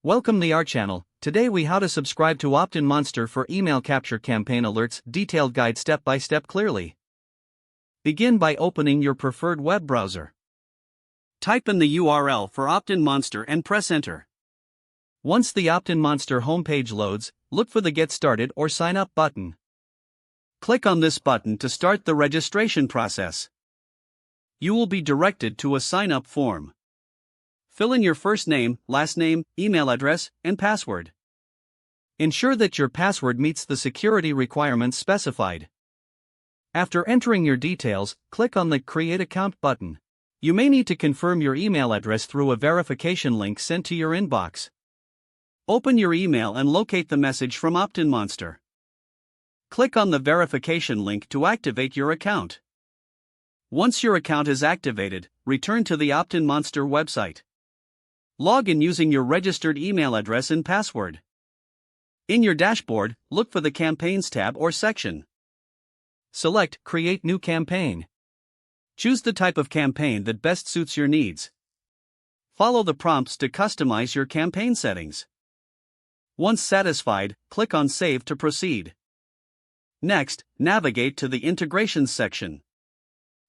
Welcome to our channel. Today we how to subscribe to OptinMonster for email capture campaign alerts, detailed guide step by step clearly. Begin by opening your preferred web browser. Type in the URL for OptinMonster and press enter. Once the OptinMonster homepage loads, look for the Get Started or Sign Up button. Click on this button to start the registration process. You will be directed to a sign-up form. Fill in your first name, last name, email address, and password. Ensure that your password meets the security requirements specified. After entering your details, click on the Create Account button. You may need to confirm your email address through a verification link sent to your inbox. Open your email and locate the message from OptinMonster. Click on the verification link to activate your account. Once your account is activated, return to the OptinMonster website. Log in using your registered email address and password. In your dashboard, look for the Campaigns tab or section. Select Create New Campaign. Choose the type of campaign that best suits your needs. Follow the prompts to customize your campaign settings. Once satisfied, click on Save to proceed. Next, navigate to the Integrations section.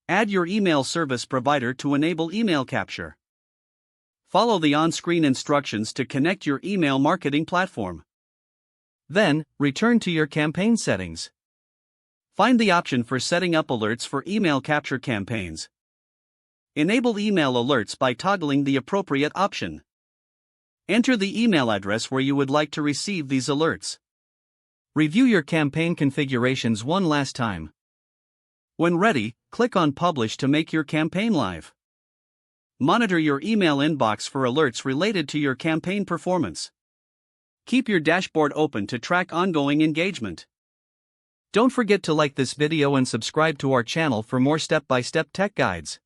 Add your email service provider to enable email capture. Follow the on-screen instructions to connect your email marketing platform. Then, return to your campaign settings. Find the option for setting up alerts for email capture campaigns. Enable email alerts by toggling the appropriate option. Enter the email address where you would like to receive these alerts. Review your campaign configurations one last time. When ready, click on Publish to make your campaign live. Monitor your email inbox for alerts related to your campaign performance. Keep your dashboard open to track ongoing engagement. Don't forget to like this video and subscribe to our channel for more step-by-step tech guides.